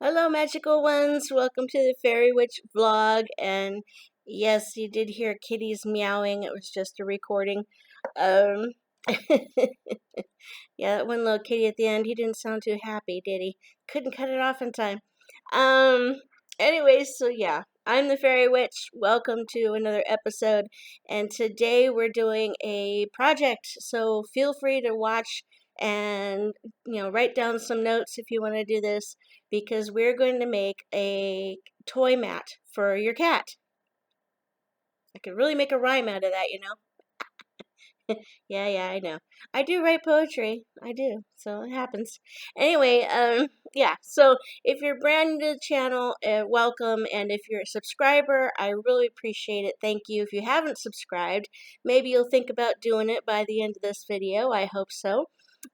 Hello, magical ones. Welcome to the Fairy Witch vlog. And yes, you did hear kitties meowing. It was just a recording. Um, yeah, that one little kitty at the end, he didn't sound too happy, did he? Couldn't cut it off in time. Um, anyways, so yeah, I'm the Fairy Witch. Welcome to another episode. And today we're doing a project. So feel free to watch and write down some notes if you want to do this, because we're going to make a toy mat for your cat. I could really make a rhyme out of that, you know. Yeah, I know. I do write poetry. I do. So it happens. Anyway, yeah. So if you're brand new to the channel, welcome. And if you're a subscriber, I really appreciate it. Thank you. If you haven't subscribed, maybe you'll think about doing it by the end of this video. I hope so.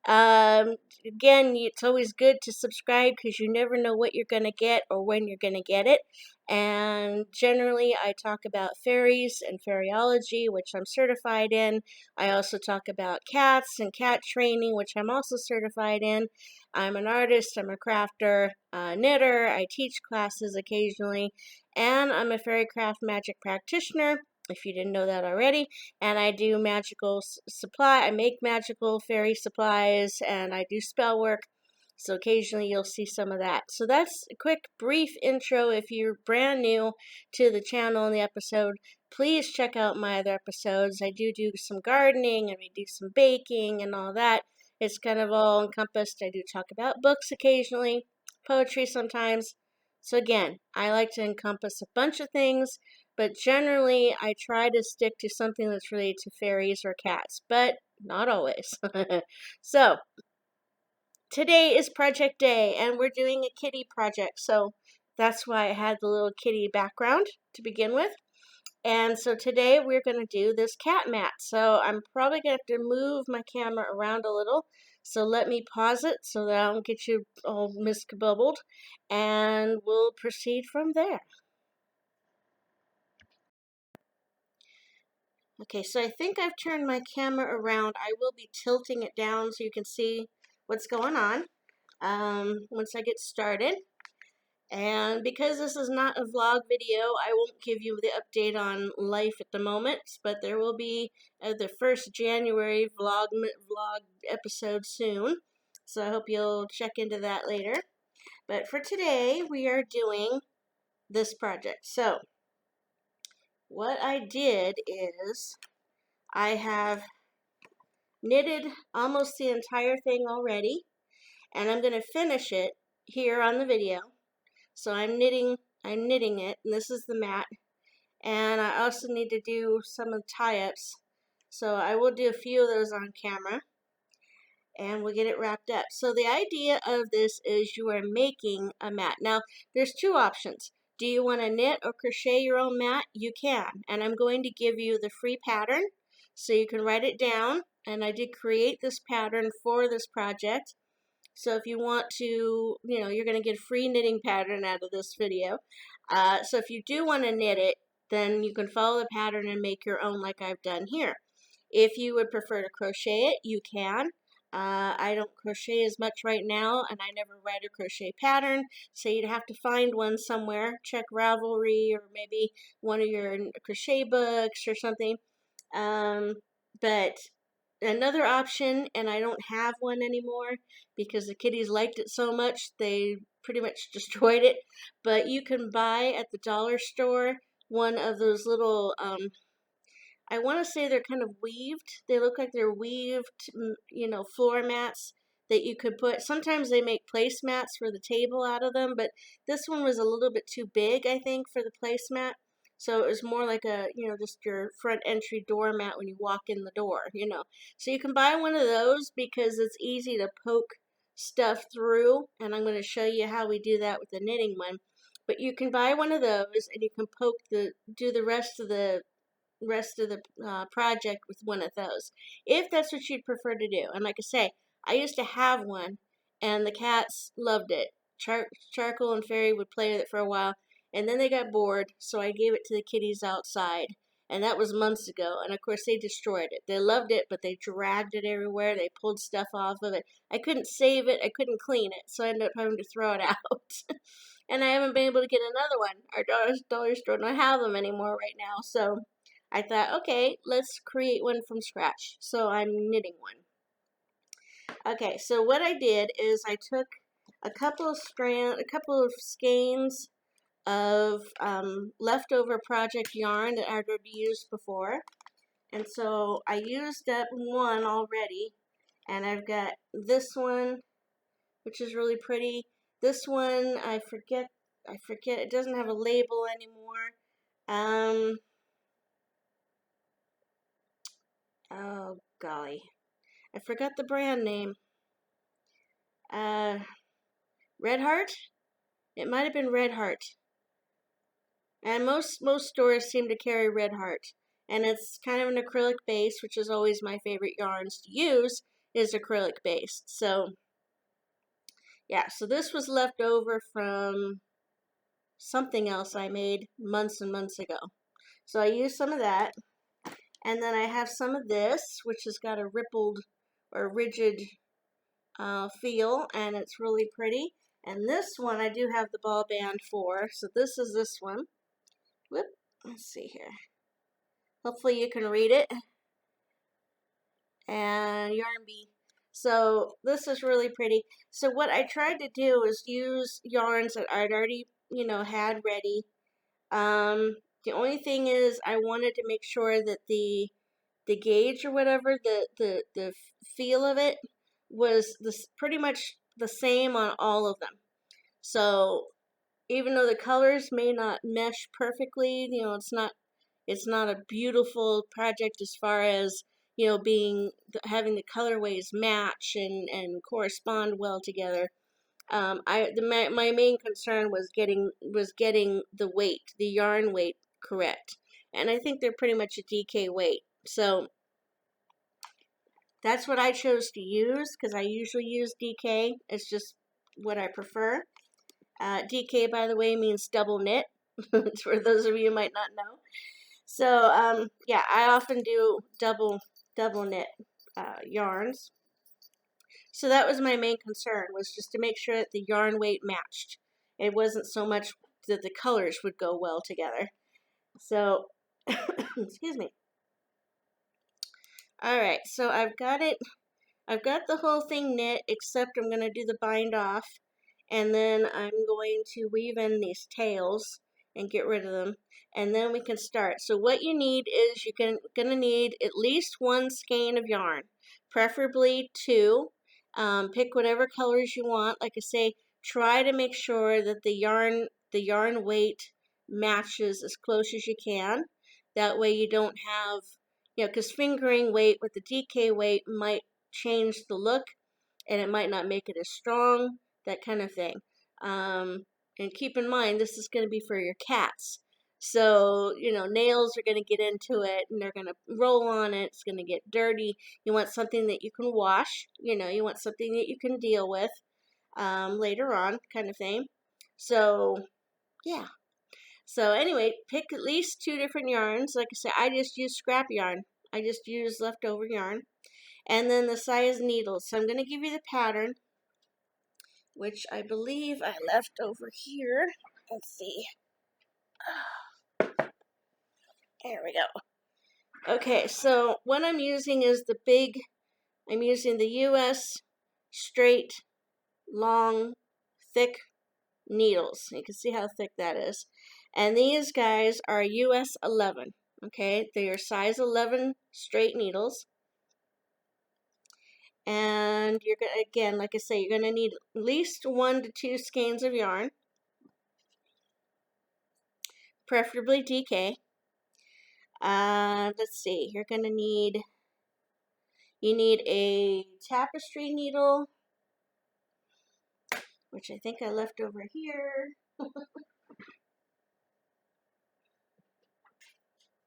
Again, it's always good to subscribe because you never know what you're going to get or when you're going to get it. And generally, I talk about fairies and fairyology, which I'm certified in. I also talk about cats and cat training, which I'm also certified in. I'm an artist, I'm a crafter, knitter, I teach classes occasionally, and I'm a fairy craft magic practitioner, if you didn't know that already. And I do magical supply. I make magical fairy supplies, and I do spell work. So occasionally you'll see some of that. So that's a quick, brief intro. If you're brand new to the channel and the episode, please check out my other episodes. I do some gardening, and we do some baking and all that. It's kind of all encompassed. I do talk about books occasionally, poetry sometimes. So again, I like to encompass a bunch of things, but generally I try to stick to something that's related to fairies or cats, but not always. So today is project day, and we're doing a kitty project, so that's why I had the little kitty background to begin with. And so today we're going to do this cat mat. So I'm probably going to have to move my camera around a little. So let me pause it so that I don't get you all miscabubbled, and we'll proceed from there. Okay, so I think I've turned my camera around. I will be tilting it down so you can see what's going on once I get started. And because this is not a vlog video, I won't give you the update on life at the moment, but there will be the first January vlog episode soon. So I hope you'll check into that later. But for today, we are doing this project. So what I did is I have knitted almost the entire thing already, and I'm going to finish it here on the video. So I'm knitting it, and this is the mat. And I also need to do some of the tie-ups. So I will do a few of those on camera, and we'll get it wrapped up. So the idea of this is you are making a mat. Now, there's two options. Do you want to knit or crochet your own mat? You can. And I'm going to give you the free pattern so you can write it down. And I did create this pattern for this project. So if you want to, you're going to get a free knitting pattern out of this video. So if you do want to knit it, then you can follow the pattern and make your own like I've done here. If you would prefer to crochet it, you can. I don't crochet as much right now, and I never write a crochet pattern, so you'd have to find one somewhere. Check Ravelry or maybe one of your crochet books or something. But another option, and I don't have one anymore because the kitties liked it so much they pretty much destroyed it, but you can buy at the dollar store one of those little I want to say they're kind of weaved. They look like they're weaved, floor mats that you could put. Sometimes they make placemats for the table out of them, but this one was a little bit too big, I think, for the placemat. So it was more like just your front entry doormat when you walk in the door. So you can buy one of those because it's easy to poke stuff through, and I'm going to show you how we do that with the knitting one. But you can buy one of those, and you can do the rest of the project with one of those, if that's what you'd prefer to do. And like I say, I used to have one, and the cats loved it. Charcoal and Fairy would play with it for a while, and then they got bored, so I gave it to the kitties outside. and that was months ago. And of course, they destroyed it. They loved it, but they dragged it everywhere. They pulled stuff off of it. I couldn't save it. I couldn't clean it, so I ended up having to throw it out. And I haven't been able to get another one. Our dollar store don't have them anymore right now. So I thought, okay, let's create one from scratch. So I'm knitting one. Okay, so what I did is I took a couple of skeins of leftover project yarn that I'd already used before. And so I used up one already, and I've got this one, which is really pretty. This one, I forget, it doesn't have a label anymore. Oh golly, I forgot the brand name. Red Heart? It might have been Red Heart. And most stores seem to carry Red Heart. And it's kind of an acrylic base, which is always my favorite yarns to use, is acrylic based. So, yeah, so this was left over from something else I made months and months ago. So I used some of that. And then I have some of this, which has got a rippled or rigid feel, and it's really pretty. And this one I do have the ball band for. So this is this one. Whoop, let's see here. Hopefully you can read it. And Yarn Bee. So this is really pretty. So what I tried to do is use yarns that I'd already, had ready. The only thing is I wanted to make sure that the gauge or whatever, the feel of it was pretty much the same on all of them. So even though the colors may not mesh perfectly, it's not a beautiful project as far as having the colorways match and correspond well together. My main concern was getting the weight, the yarn weight correct, and I think they're pretty much a DK weight. So that's what I chose to use because I usually use DK. It's just what I prefer. DK, by the way, means double knit. For those of you who might not know. So yeah, I often do double knit yarns. So that was my main concern, was just to make sure that the yarn weight matched. It wasn't so much that the colors would go well together. So, excuse me. All right, so I've got the whole thing knit, except I'm going to do the bind off, and then I'm going to weave in these tails and get rid of them, and then we can start. So what you need is you're going to need at least one skein of yarn, preferably two. Pick whatever colors you want. Like I say, try to make sure that the yarn weight matches as close as you can. That way you don't have, because fingering weight with the DK weight might change the look, and it might not make it as strong, that kind of thing. And keep in mind, this is going to be for your cats. So, nails are going to get into it, and they're going to roll on it. It's going to get dirty. You want something that you can wash. You want something that you can deal with later on, kind of thing. So, yeah. So, anyway, pick at least two different yarns. Like I said, I just use scrap yarn. I just use leftover yarn. And then the size needles. So I'm going to give you the pattern, which I believe I left over here. Let's see. There we go. Okay, so what I'm using is I'm using the US straight, long, thick needles. You can see how thick that is. And these guys are US 11. Okay, they are size 11 straight needles. And you're going to, again, like I say, you're going to need at least 1 to 2 skeins of yarn, preferably DK. Let's see, you need a tapestry needle, which I think I left over here.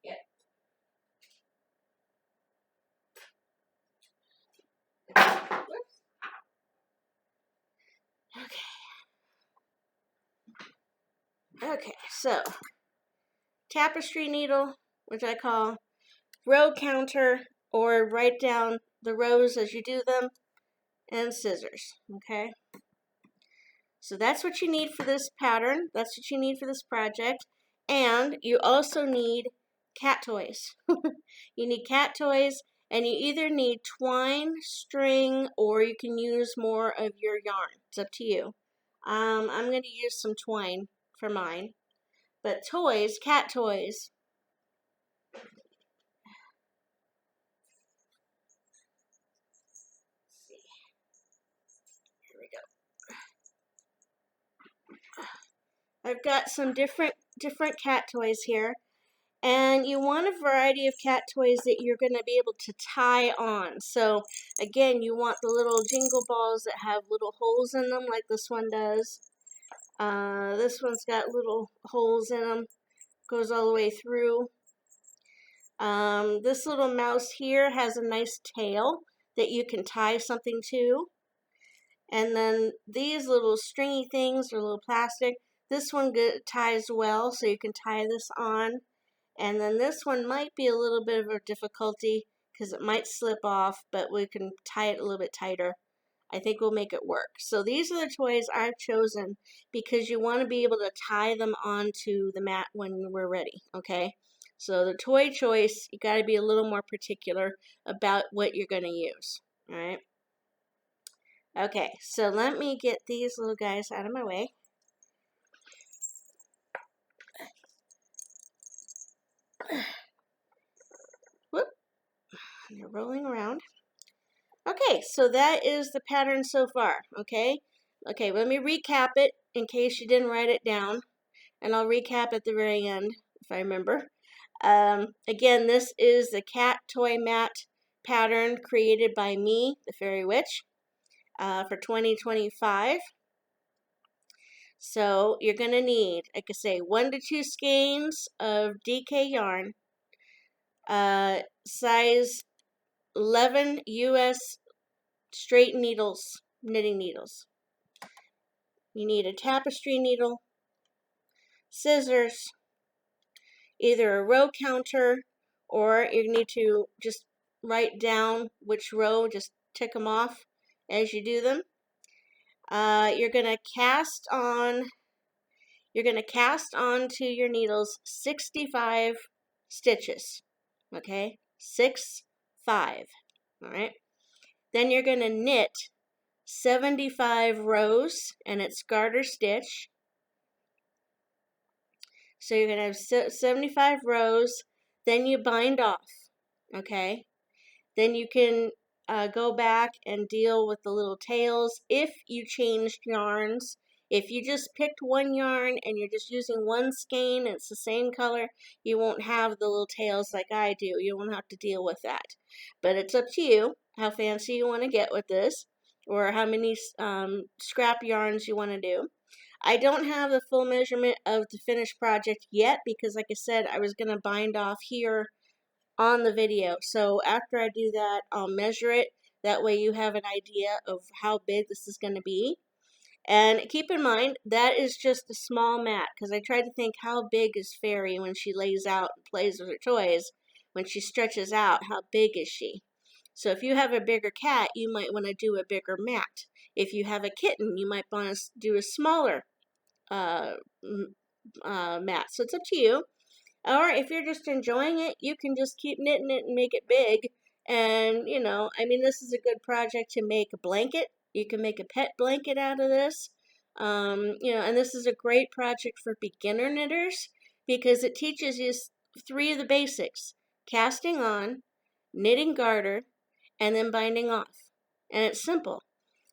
Yep. Whoops. Okay, so tapestry needle, which I call row counter, or write down the rows as you do them, and scissors, okay? So that's what you need for this pattern. That's what you need for this project. And you also need cat toys. You need cat toys, and you either need twine, string, or you can use more of your yarn. It's up to you. I'm going to use some twine for mine. But toys, cat toys. Let's see. Here we go. I've got some different cat toys here. And you want a variety of cat toys that you're going to be able to tie on. So again, you want the little jingle balls that have little holes in them, like this one does. This one's got little holes in them, goes all the way through. This little mouse here has a nice tail that you can tie something to. And then these little stringy things are little plastic. This one ties well, so you can tie this on. And then this one might be a little bit of a difficulty because it might slip off, but we can tie it a little bit tighter. I think we'll make it work. So these are the toys I've chosen because you want to be able to tie them onto the mat when we're ready, okay? So the toy choice, you got to be a little more particular about what you're going to use, all right? Okay, so let me get these little guys out of my way. Whoop. They're rolling around. Okay, so that is the pattern so far, okay? Okay, let me recap it in case you didn't write it down, and I'll recap at the very end if I remember. Again, this is the cat toy mat pattern created by me, the Fairy Witch, for 2025. So you're going to need, like I say, 1 to 2 skeins of DK yarn, size 11 US straight needles, knitting needles. You need a tapestry needle, scissors, either a row counter, or you need to just write down which row, just tick them off as you do them. You're gonna cast onto your needles 65 stitches. Okay, 6, 5. All right. Then you're gonna knit 75 rows, and it's garter stitch. So you're going to have 75 rows, then you bind off, okay? Then you can go back and deal with the little tails if you changed yarns. If you just picked one yarn and you're just using one skein and it's the same color, you won't have the little tails like I do. You won't have to deal with that. But it's up to you how fancy you want to get with this, or how many scrap yarns you want to do. I don't have the full measurement of the finished project yet because, like I said, I was going to bind off here on the video. So after I do that, I'll measure it. That way you have an idea of how big this is going to be. And keep in mind, that is just a small mat, because I tried to think, how big is Fairy when she lays out and plays with her toys? When she stretches out, how big is she? So if you have a bigger cat, you might want to do a bigger mat. If you have a kitten, you might want to do a smaller mat. So it's up to you. Or if you're just enjoying it, you can just keep knitting it and make it big. And, you know, I mean, this is a good project to make a blanket. You can make a pet blanket out of this. You know, and this is a great project for beginner knitters because it teaches you 3 of the basics: casting on, knitting garter, and then binding off. And it's simple.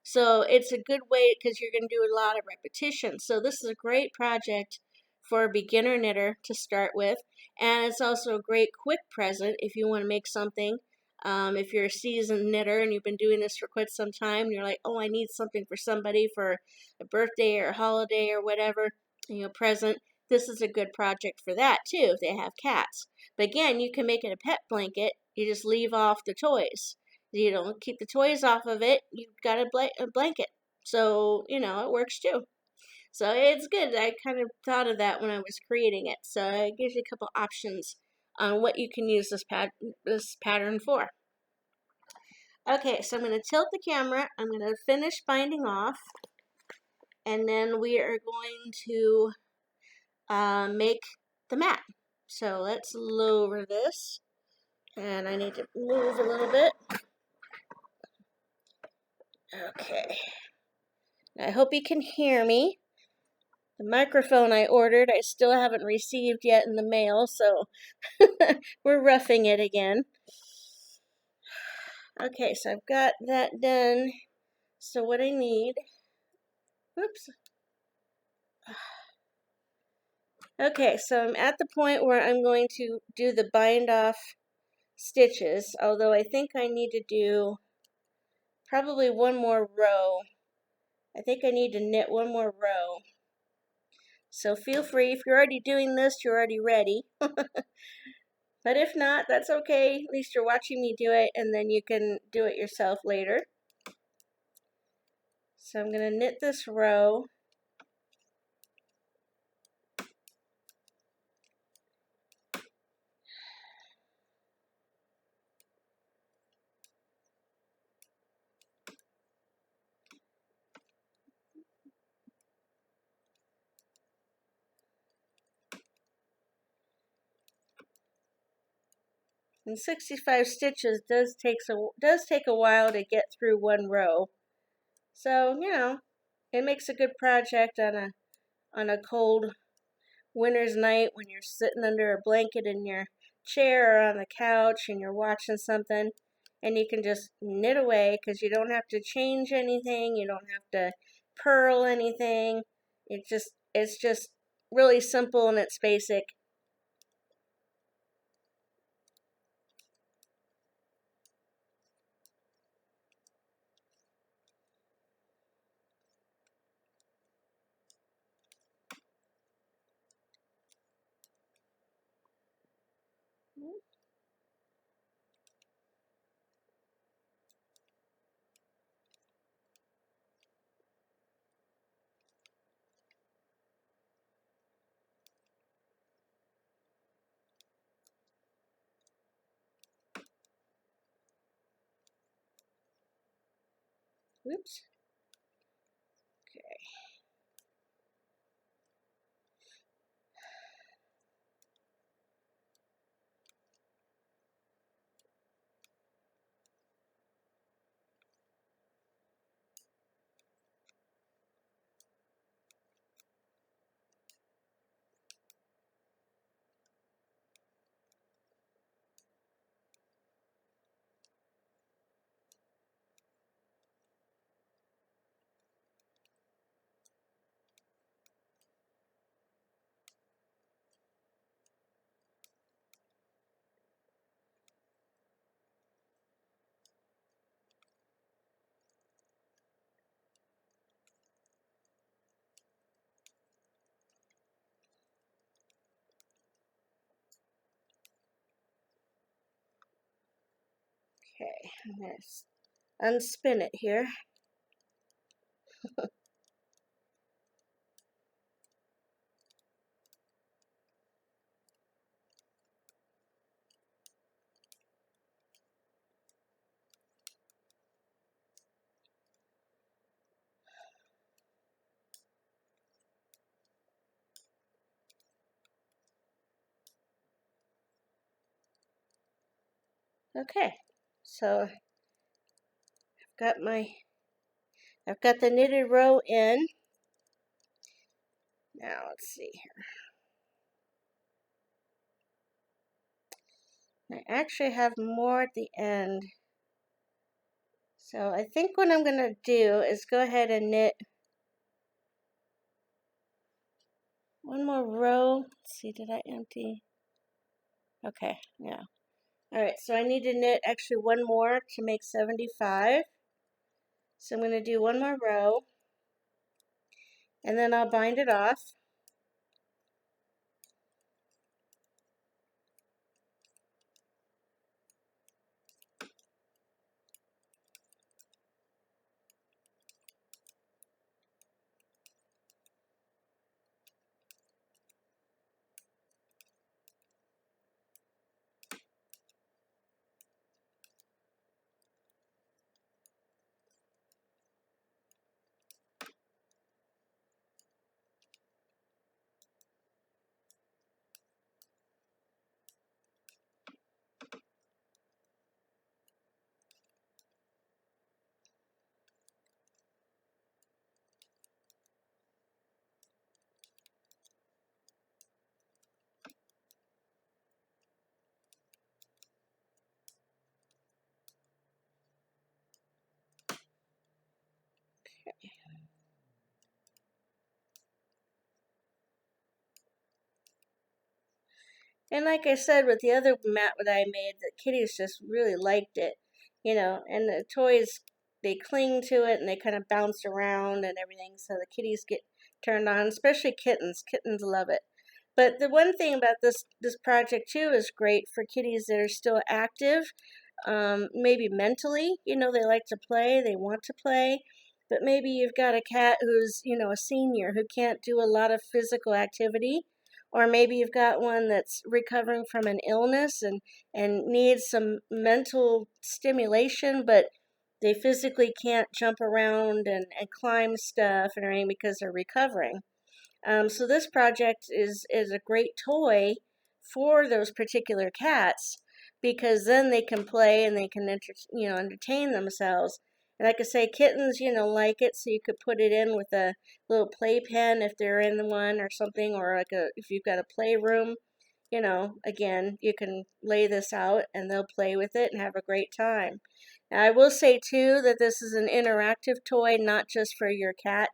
So it's a good way because you're going to do a lot of repetition. So this is a great project for a beginner knitter to start with. And it's also a great quick present if you want to make something. If you're a seasoned knitter and you've been doing this for quite some time, and you're like, oh, I need something for somebody for a birthday or a holiday or whatever, you know, present. This is a good project for that too if they have cats. But again, you can make it a pet blanket. You just leave off the toys. You don't keep the toys off of it. You've got a blanket. So, you know, it works too. So it's good. I kind of thought of that when I was creating it. So it gives you a couple options on what you can use this pattern for. Okay, so I'm going to tilt the camera. I'm going to finish binding off, and then we are going to make the mat. So let's lower this, and I need to move a little bit. Okay, I hope you can hear me. The microphone I ordered, I still haven't received yet in the mail, so we're roughing it again. Okay, so I've got that done. So what I need, oops. Okay, so I'm at the point where I'm going to do the bind off stitches, although I think I need to do probably one more row. I think I need to knit one more row. So feel free, if you're already doing this, you're already ready. But if not, that's okay. At least you're watching me do it, and then you can do it yourself later. So I'm going to knit this row. And 65 stitches does take a while to get through one row. So, you know, it makes a good project on a cold winter's night when you're sitting under a blanket in your chair or on the couch and you're watching something, and you can just knit away because you don't have to change anything, you don't have to purl anything. It's just really simple and it's basic. Oops. Okay, I'm going to unspin it here. Okay, so I've got the knitted row in. Now let's see here. I actually have more at the end. So I think what I'm going to do is go ahead and knit one more row. Let's see, did I empty? Okay, yeah. Alright, so I need to knit actually one more to make 75. So I'm going to do one more row, and then I'll bind it off. And like I said with the other mat that I made, the kitties just really liked it, you know, and the toys, they cling to it and they kind of bounce around and everything, so the kitties get turned on, especially kittens. Kittens love it. But the one thing about this project too is great for kitties that are still active, maybe mentally, you know, they like to play, they want to play, but maybe you've got a cat who's, you know, a senior who can't do a lot of physical activity, or maybe you've got one that's recovering from an illness and needs some mental stimulation, but they physically can't jump around and climb stuff and everything because they're recovering. So this project is a great toy for those particular cats because then they can play and they can entertain themselves. And like I say, kittens, you know, like it, so you could put it in with a little playpen if they're in one or something, or like if you've got a playroom, you know, again, you can lay this out and they'll play with it and have a great time. And I will say too that this is an interactive toy, not just for your cat,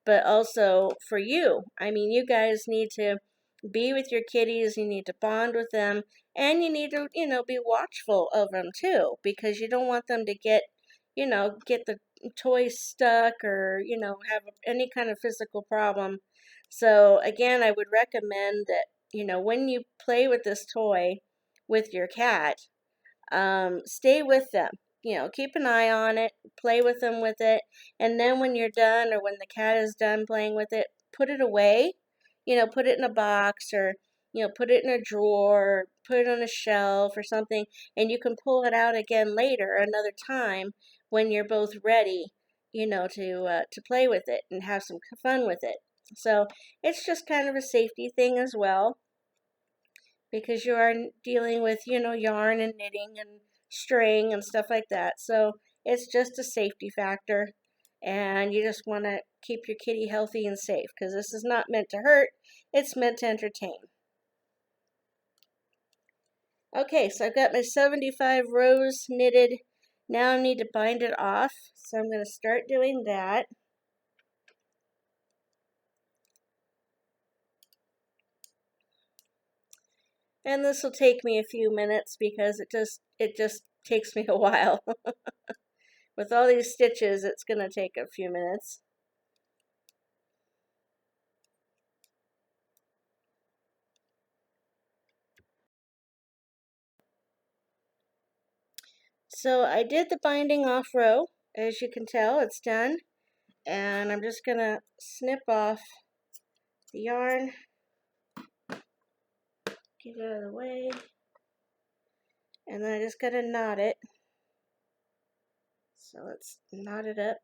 but also for you. I mean, you guys need to be with your kitties, you need to bond with them, and you need to, you know, be watchful of them too, because you don't want them to get the toy stuck or, you know, have any kind of physical problem. So again, I would recommend that, you know, when you play with this toy with your cat, stay with them. You know, keep an eye on it, play with them with it, and then when you're done or when the cat is done playing with it, put it away. You know, put it in a box or, you know, put it in a drawer, put it on a shelf or something, and you can pull it out again later, another time when you're both ready, you know, to play with it and have some fun with it. So it's just kind of a safety thing as well because you are dealing with, you know, yarn and knitting and string and stuff like that. So it's just a safety factor. And you just want to keep your kitty healthy and safe because this is not meant to hurt, it's meant to entertain. Okay, so I've got my 75 rows knitted. Now I need to bind it off. So I'm going to start doing that. And this will take me a few minutes because it just takes me a while. With all these stitches, it's going to take a few minutes. So I did the binding off row. As you can tell, it's done. And I'm just going to snip off the yarn. Get it out of the way. And then I just got to knot it. So let's knot it up.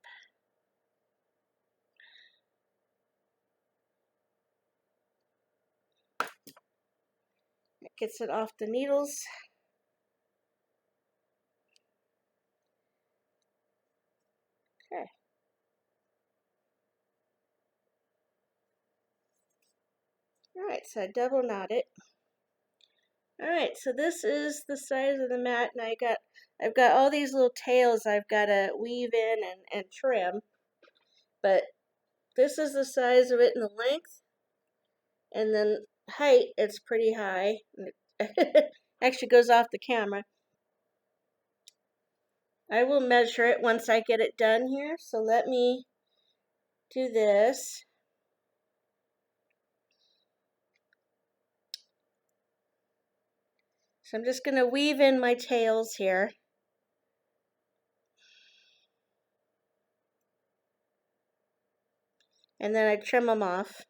It gets it off the needles. Okay. Alright, so I double knot it. Alright, so this is the size of the mat, and I've got all these little tails I've got to weave in and trim. But this is the size of it in the length, and then height, it's pretty high. Actually goes off the camera. I will measure it once I get it done here, so let me do this. So I'm just going to weave in my tails here. And then I trim them off.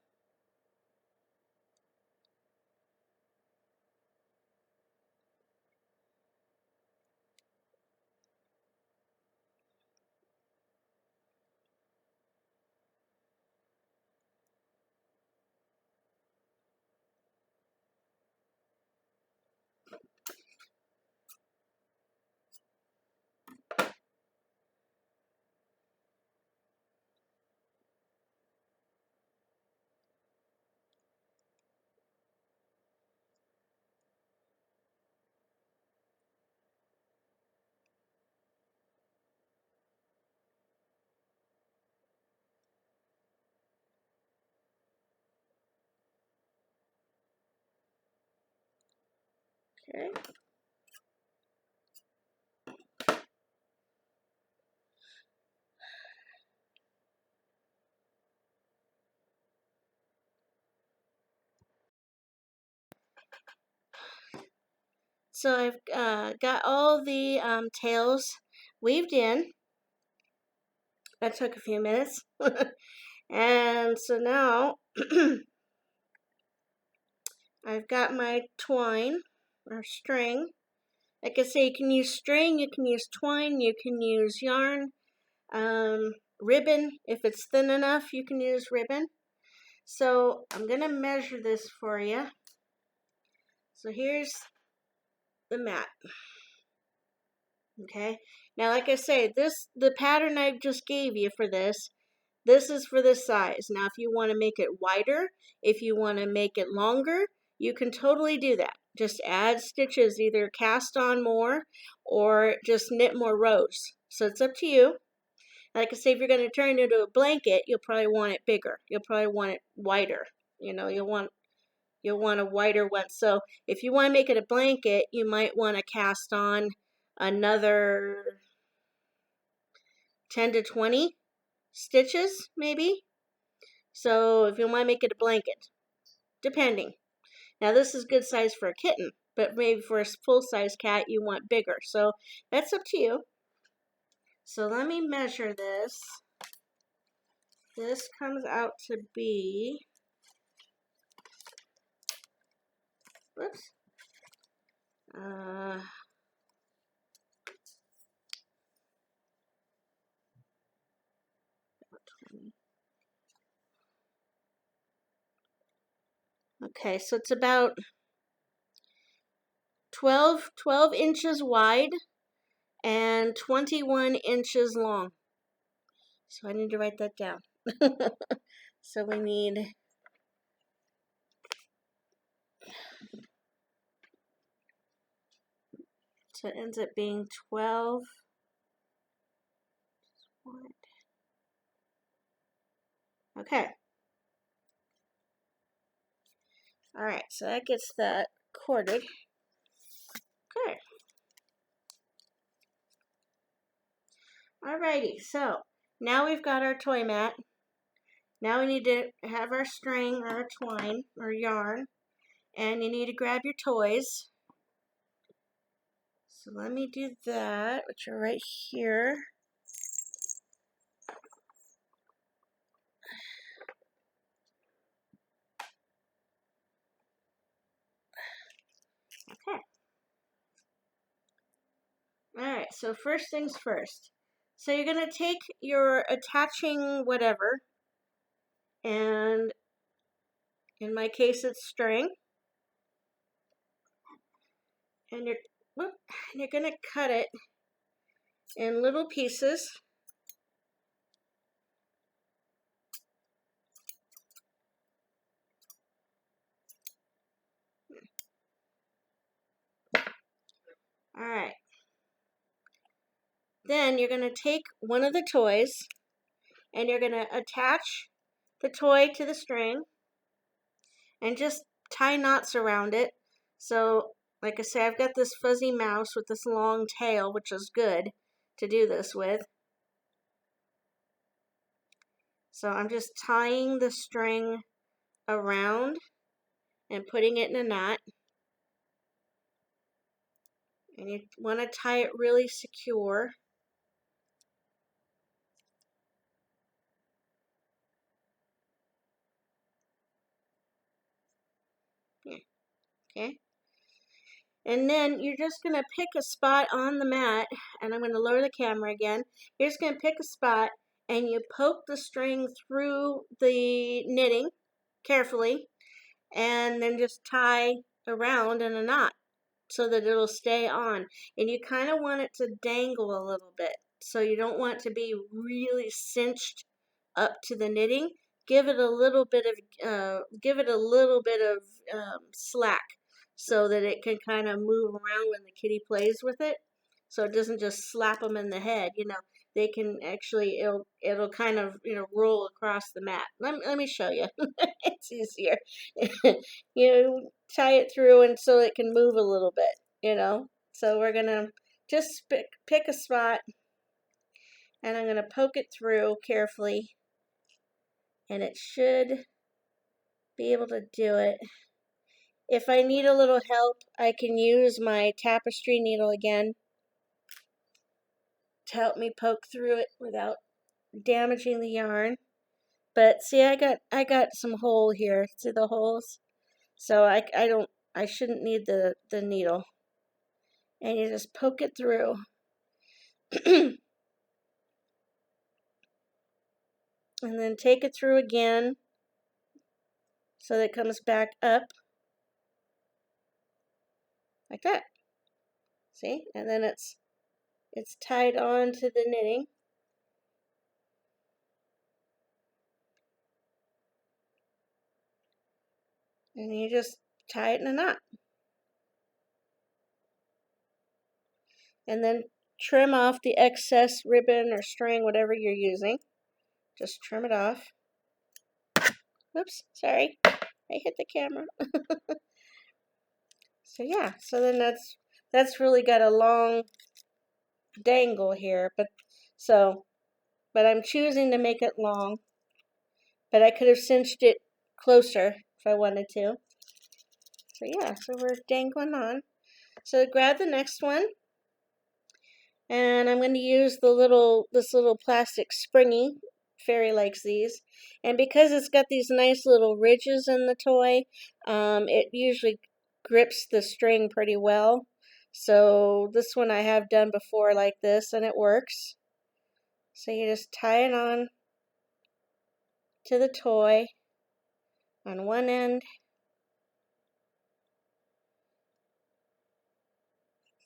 Okay. So I've got all the tails weaved in. That took a few minutes. And so now I've got my twine or string. Like I say, you can use string, you can use twine, you can use yarn, ribbon. If it's thin enough, you can use ribbon. So I'm going to measure this for you. So here's the mat. Okay. Now, like I say, the pattern I just gave you for this is for this size. Now, if you want to make it wider, if you want to make it longer, you can totally do that. Just add stitches, either cast on more or just knit more rows. So it's up to you. Like I say, if you're going to turn it into a blanket, you'll probably want it bigger. You'll probably want it wider. You know, you'll want a wider one. So if you want to make it a blanket, you might want to cast on another 10 to 20 stitches, maybe. So if you want to make it a blanket, depending. Now this is good size for a kitten, but maybe for a full-size cat you want bigger. So that's up to you. So let me measure this. This comes out to be, whoops, okay, so it's about 12 inches wide and 21 inches long. So I need to write that down. So we need, so it ends up being 12. Okay. All right, so that gets that corded. Okay. Alrighty, so now we've got our toy mat. Now we need to have our string or our twine or yarn, and you need to grab your toys. So let me do that, which are right here. Okay. Alright, so first things first. So you're going to take your attaching whatever, and in my case it's string, and you're going to cut it in little pieces. Alright. Then you're going to take one of the toys and you're going to attach the toy to the string and just tie knots around it. So, like I say, I've got this fuzzy mouse with this long tail, which is good to do this with. So I'm just tying the string around and putting it in a knot. And you want to tie it really secure. Yeah. Okay. And then you're just going to pick a spot on the mat, and I'm going to lower the camera again. You're just going to pick a spot, and you poke the string through the knitting carefully, and then just tie around in a knot so that it'll stay on. And you kind of want it to dangle a little bit, so you don't want it to be really cinched up to the knitting. Give it a little bit of slack so that it can kind of move around when the kitty plays with it, so it doesn't just slap them in the head. You know, they can actually, it'll kind of, you know, roll across the mat. Let me show you. It's easier. You tie it through and so it can move a little bit, you know. So we're gonna just pick a spot and I'm gonna poke it through carefully and it should be able to do it. If I need a little help, I can use my tapestry needle again to help me poke through it without damaging the yarn. But see, I got some hole here. See the holes? So I shouldn't need the needle. And you just poke it through. And then take it through again so that it comes back up like that. See? And then it's tied on to the knitting. And you just tie it in a knot. And then trim off the excess ribbon or string, whatever you're using. Just trim it off. Oops, sorry. I hit the camera. So yeah, so then that's really got a long dangle here, but I'm choosing to make it long. But I could have cinched it closer if I wanted to. So yeah, so we're dangling on. So grab the next one. And I'm going to use this little plastic springy. Fairy likes these. And because it's got these nice little ridges in the toy, it usually grips the string pretty well. So this one I have done before like this and it works. So you just tie it on to the toy on one end.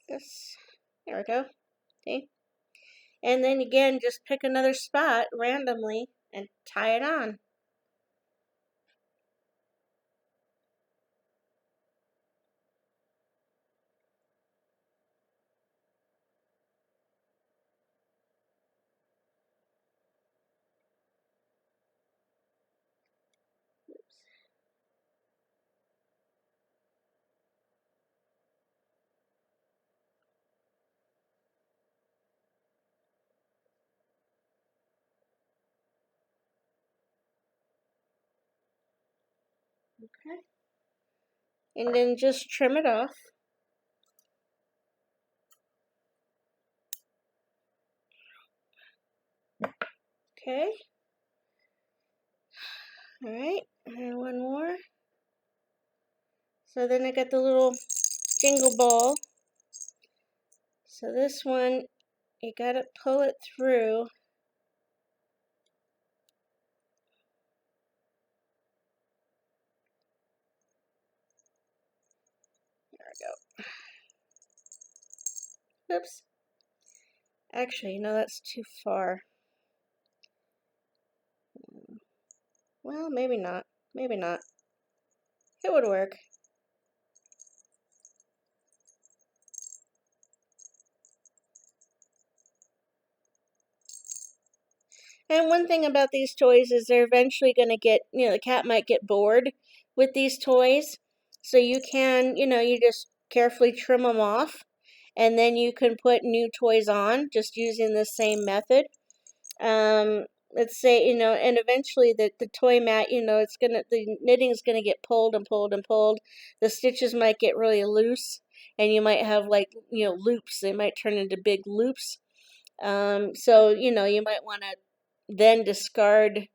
This, there we go. See? And then again, just pick another spot randomly and tie it on. Okay. And then just trim it off. Okay. Alright, and one more. So then I got the little jingle ball. So this one, you gotta pull it through. There we go. Oops. Actually, no, that's too far. Well, maybe not. Maybe not. It would work. And one thing about these toys is they're eventually going to get, the cat might get bored with these toys. So you can, you just carefully trim them off. And then you can put new toys on just using the same method. Let's say, and eventually the toy mat, the knitting is going to get pulled and pulled and pulled. The stitches might get really loose. And you might have loops. They might turn into big loops. So, you might want to then discard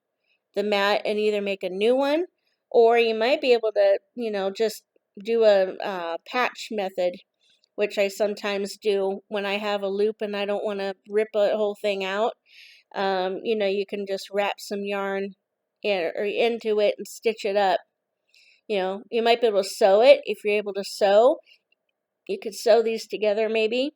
the mat and either make a new one, or you might be able to, just do a patch method, which I sometimes do when I have a loop and I don't want to rip a whole thing out. You can just wrap some yarn into it and stitch it up. You might be able to sew it. If you're able to sew, you could sew these together maybe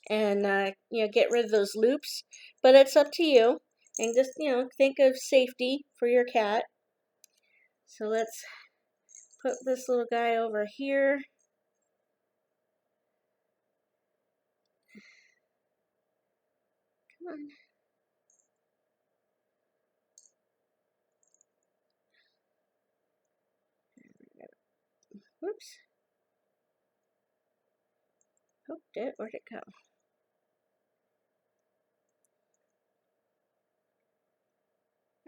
and get rid of those loops, but it's up to you. And just think of safety for your cat. So let's put this little guy over here. Come on. Whoops. Oh, where'd it go?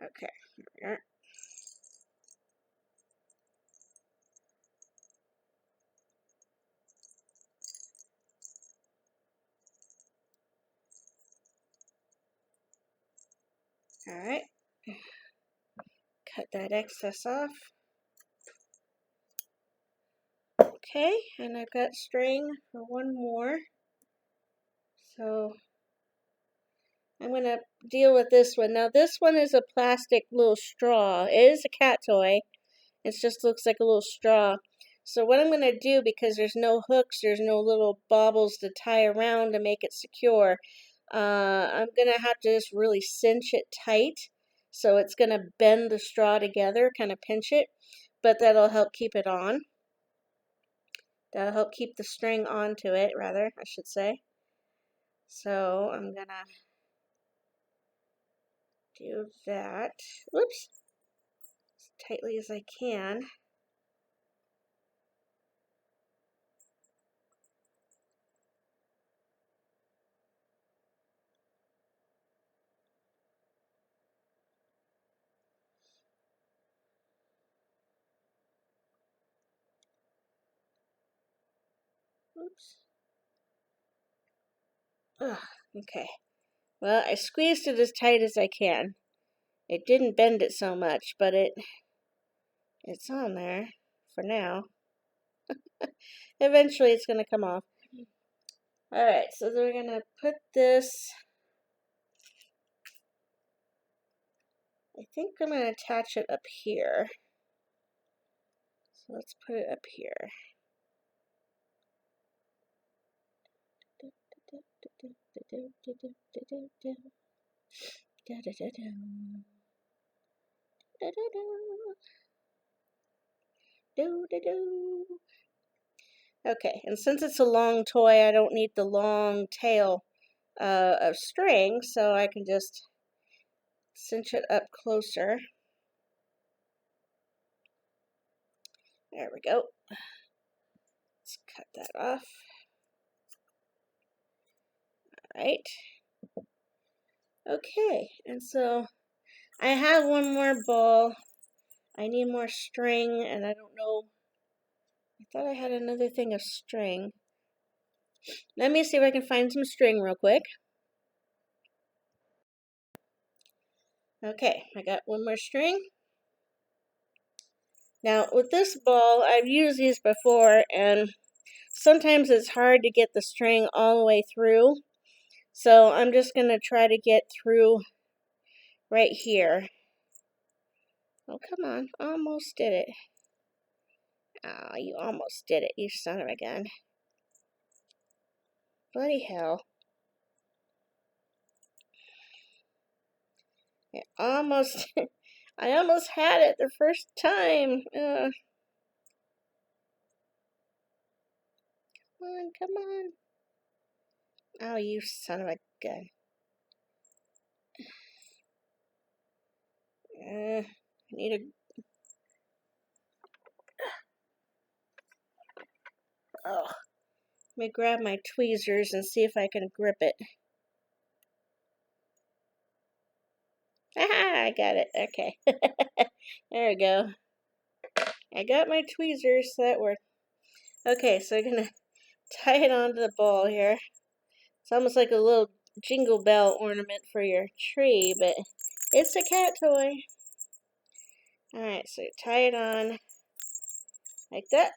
Okay, here we are. Alright, cut that excess off. Okay, and I've got string for one more. So I'm going to deal with this one. Now this one is a plastic little straw. It is a cat toy. It just looks like a little straw. So what I'm going to do, because there's no hooks, there's no little baubles to tie around to make it secure, I'm going to have to just really cinch it tight. So it's going to bend the straw together, kind of pinch it, but that'll help keep it on. That'll help keep the string onto it, rather, I should say. So I'm going to do that. Whoops. As tightly as I can. Oops. Ugh, okay. Well, I squeezed it as tight as I can. It didn't bend it so much, but it's on there for now. Eventually it's going to come off. Alright, so we're going to put this, I think I'm going to attach it up here. So let's put it up here. Okay, and since it's a long toy, I don't need the long tail of string, so I can just cinch it up closer. There we go. Let's cut that off. Alright. Okay, and so I have one more ball. I need more string, and I don't know. I thought I had another thing of string. Let me see if I can find some string real quick. Okay, I got one more string. Now, with this ball, I've used these before, and sometimes it's hard to get the string all the way through. So I'm just going to try to get through right here. Oh, come on. Almost did it. Oh, you almost did it, you son of a gun. Bloody hell. It almost, I almost had it the first time. Come on, come on. Oh, you son of a gun. I need a... Oh, let me grab my tweezers and see if I can grip it. Aha, I got it. Okay. There we go. I got my tweezers, so that worked. Okay, so I'm going to tie it onto the ball here. It's almost like a little jingle bell ornament for your tree, but it's a cat toy. Alright, so tie it on like that.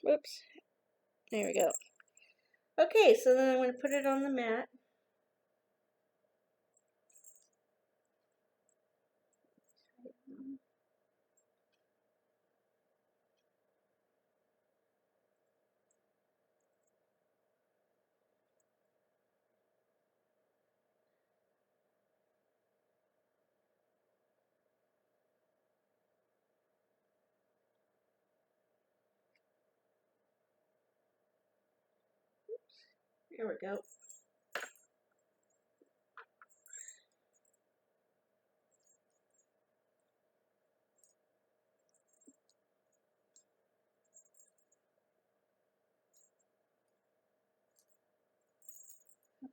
Whoops. There we go. Okay, so then I'm going to put it on the mat. There we go.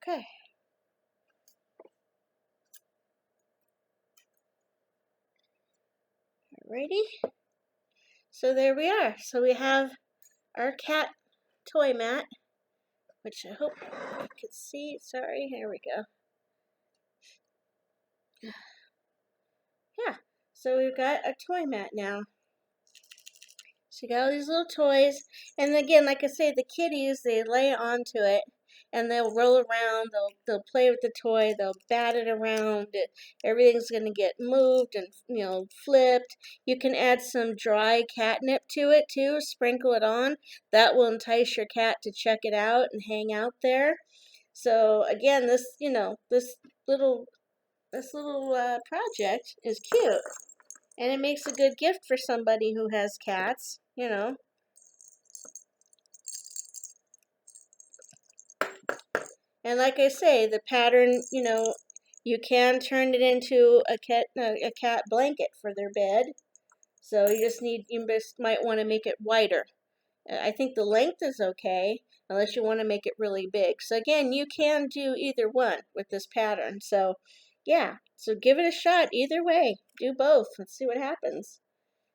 Okay. Alrighty. So there we are. So we have our cat toy mat, which I hope you can see. Sorry, here we go. Yeah, so we've got a toy mat now. So you got all these little toys, and again, like I say, the kitties, they lay onto it, and they'll roll around, they'll play with the toy, they'll bat it around, everything's going to get moved and, flipped. You can add some dry catnip to it too, sprinkle it on. That will entice your cat to check it out and hang out there. So again, this little project is cute. And it makes a good gift for somebody who has cats, And like I say, the pattern, you can turn it into a cat blanket for their bed. So you just might want to make it wider. I think the length is okay, unless you want to make it really big. So again, you can do either one with this pattern. So yeah, so give it a shot either way. Do both. Let's see what happens.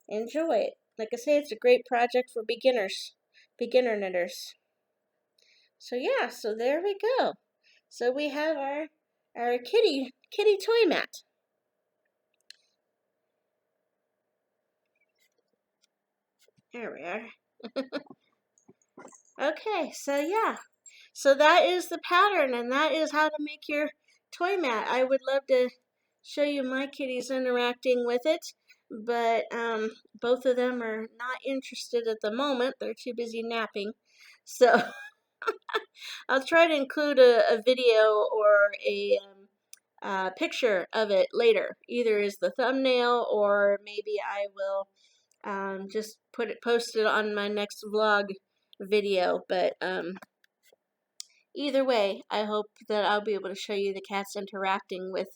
Enjoy it. Like I say, it's a great project for beginners, beginner knitters. So yeah, so there we go. So we have our kitty toy mat. There we are. Okay, so yeah. So that is the pattern, and that is how to make your toy mat. I would love to show you my kitties interacting with it, but both of them are not interested at the moment. They're too busy napping. So I'll try to include a video or a picture of it later, either as the thumbnail or maybe I will just post it on my next vlog video. But either way, I hope that I'll be able to show you the cats interacting with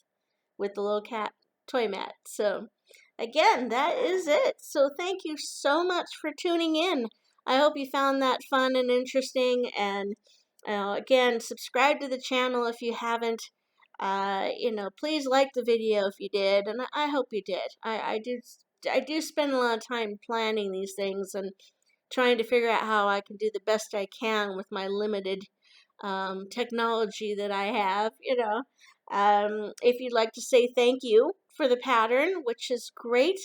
the little cat toy mat. So again, that is it. So thank you so much for tuning in. I hope you found that fun and interesting. And again, subscribe to the channel if you haven't. Please like the video if you did, and I hope you did. I do spend a lot of time planning these things and trying to figure out how I can do the best I can with my limited technology that I have. If you'd like to say thank you for the pattern, which is great,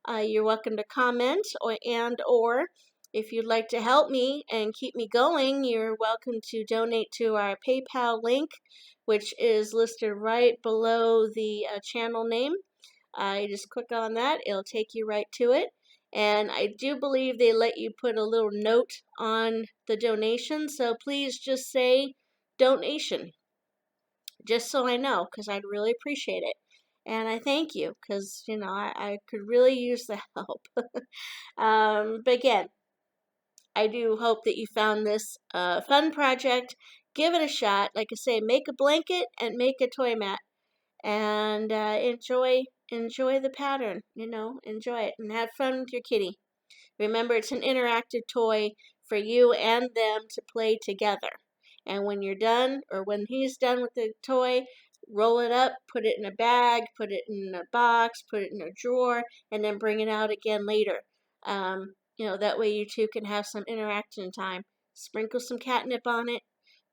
you're welcome to comment or if you'd like to help me and keep me going, you're welcome to donate to our PayPal link, which is listed right below the channel name. You just click on that, it'll take you right to it. And I do believe they let you put a little note on the donation, so please just say donation, just so I know, because I'd really appreciate it. And I thank you, because, I could really use the help. But again, I do hope that you found this fun project. Give it a shot. Like I say, make a blanket and make a toy mat. And enjoy the pattern, enjoy it and have fun with your kitty. Remember, it's an interactive toy for you and them to play together. And when you're done, or when he's done with the toy, roll it up, put it in a bag, put it in a box, put it in a drawer, and then bring it out again later. That way you two can have some interaction time. Sprinkle some catnip on it.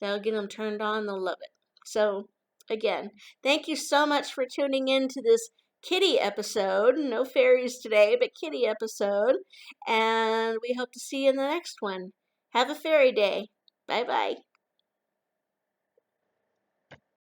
That'll get them turned on. They'll love it. So, again, thank you so much for tuning in to this kitty episode. No fairies today, but kitty episode. And we hope to see you in the next one. Have a fairy day. Bye-bye.